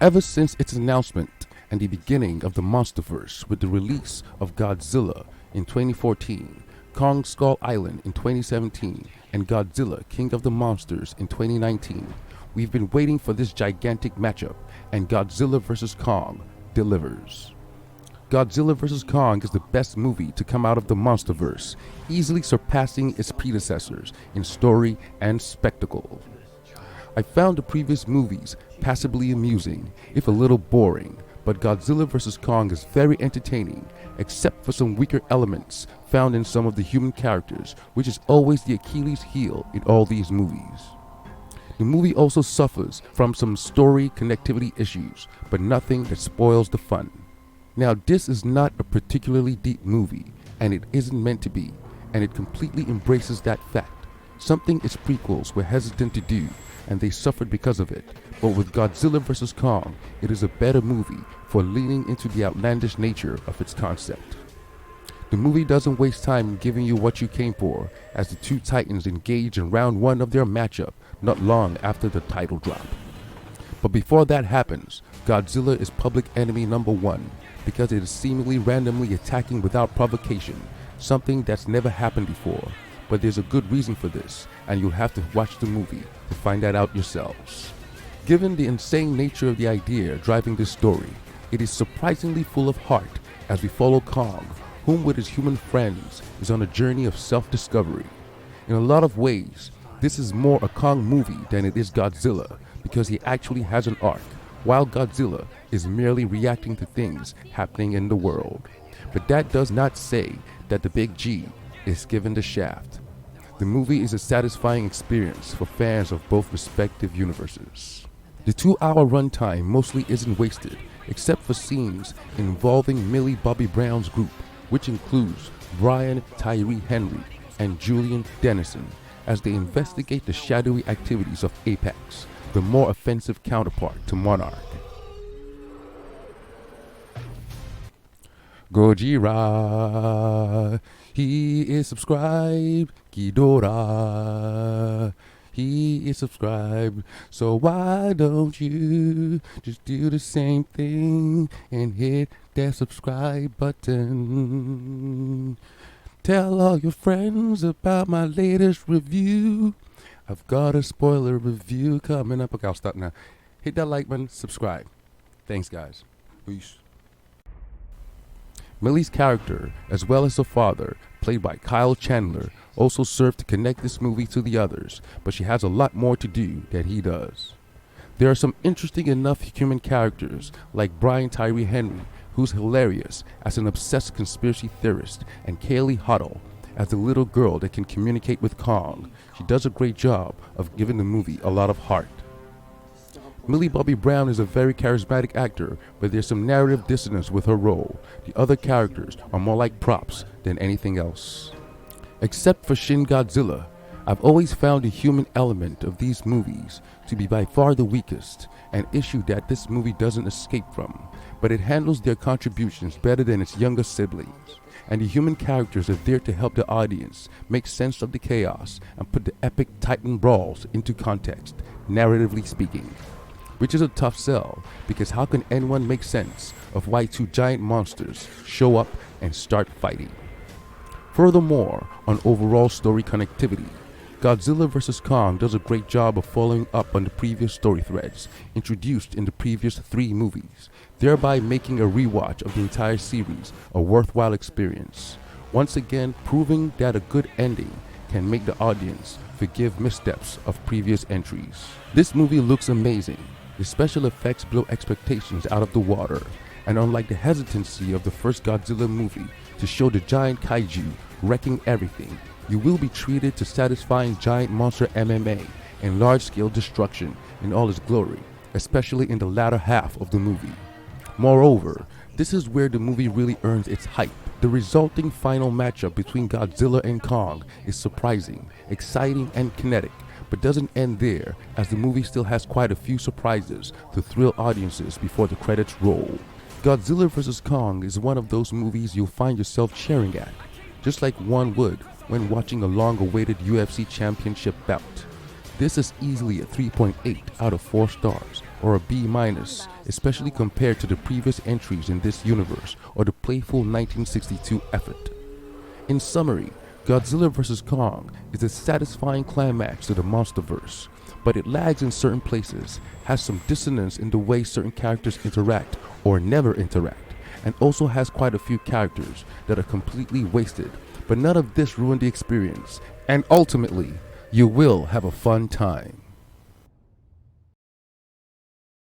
Ever since its announcement and the beginning of the Monsterverse with the release of Godzilla in 2014, Kong Skull Island in 2017, and Godzilla King of the Monsters in 2019, we've been waiting for this gigantic matchup, and Godzilla vs. Kong delivers. Godzilla vs. Kong is the best movie to come out of the Monsterverse, easily surpassing its predecessors in story and spectacle. I found the previous movies passably amusing, if a little boring, but Godzilla vs. Kong is very entertaining, except for some weaker elements found in some of the human characters, which is always the Achilles heel in all these movies. The movie also suffers from some story connectivity issues, but nothing that spoils the fun. Now, this is not a particularly deep movie, and it isn't meant to be, and it completely embraces that fact, something its prequels were hesitant to do, and they suffered because of it. But with Godzilla vs. Kong, it is a better movie for leaning into the outlandish nature of its concept. The movie doesn't waste time in giving you what you came for, as the two titans engage in round one of their matchup not long after the title drop. But before that happens, Godzilla is public enemy number one, because it is seemingly randomly attacking without provocation, something that's never happened before. But there's a good reason for this, and you'll have to watch the movie to find that out yourselves. Given the insane nature of the idea driving this story, it is surprisingly full of heart as we follow Kong, whom with his human friends is on a journey of self-discovery. In a lot of ways, this is more a Kong movie than it is Godzilla, because he actually has an arc, while Godzilla is merely reacting to things happening in the world. But that does not say that the Big G is given the shaft. The movie is a satisfying experience for fans of both respective universes. The 2-hour runtime mostly isn't wasted, except for scenes involving Millie Bobby Brown's group, which includes Brian Tyree Henry and Julian Dennison, as they investigate the shadowy activities of Apex, the more offensive counterpart to Monarch. Gojira, he is subscribed. Ghidorah, he is subscribed. So why don't you just do the same thing and hit that subscribe button? Tell all your friends about my latest review. I've got a spoiler review coming up. Okay, I'll stop now. Hit that like button, subscribe. Thanks, guys. Peace. Millie's character, as well as her father, played by Kyle Chandler, also served to connect this movie to the others, but she has a lot more to do than he does. There are some interesting enough human characters, like Brian Tyree Henry, who's hilarious as an obsessed conspiracy theorist, and Kaylee Huddle as the little girl that can communicate with Kong. She does a great job of giving the movie a lot of heart. Millie Bobby Brown is a very charismatic actor, but there's some narrative dissonance with her role. The other characters are more like props than anything else. Except for Shin Godzilla, I've always found the human element of these movies to be by far the weakest, an issue that this movie doesn't escape from, but it handles their contributions better than its younger siblings. And the human characters are there to help the audience make sense of the chaos and put the epic Titan brawls into context, narratively speaking. Which is a tough sell, because how can anyone make sense of why two giant monsters show up and start fighting? Furthermore, on overall story connectivity, Godzilla vs. Kong does a great job of following up on the previous story threads introduced in the previous 3 movies, thereby making a rewatch of the entire series a worthwhile experience, once again proving that a good ending can make the audience forgive missteps of previous entries. This movie looks amazing. The special effects blow expectations out of the water, and unlike the hesitancy of the first Godzilla movie to show the giant kaiju wrecking everything, you will be treated to satisfying giant monster MMA and large-scale destruction in all its glory, especially in the latter half of the movie. Moreover, this is where the movie really earns its hype. The resulting final matchup between Godzilla and Kong is surprising, exciting, and kinetic, but doesn't end there, as the movie still has quite a few surprises to thrill audiences before the credits roll. Godzilla vs. Kong is one of those movies you'll find yourself cheering at, just like one would when watching a long-awaited UFC championship bout. This is easily a 3.8 out of 4 stars, or a B-, especially compared to the previous entries in this universe or the playful 1962 effort. In summary, Godzilla vs. Kong is a satisfying climax to the MonsterVerse, but it lags in certain places, has some dissonance in the way certain characters interact or never interact, and also has quite a few characters that are completely wasted, but none of this ruined the experience, and ultimately, you will have a fun time.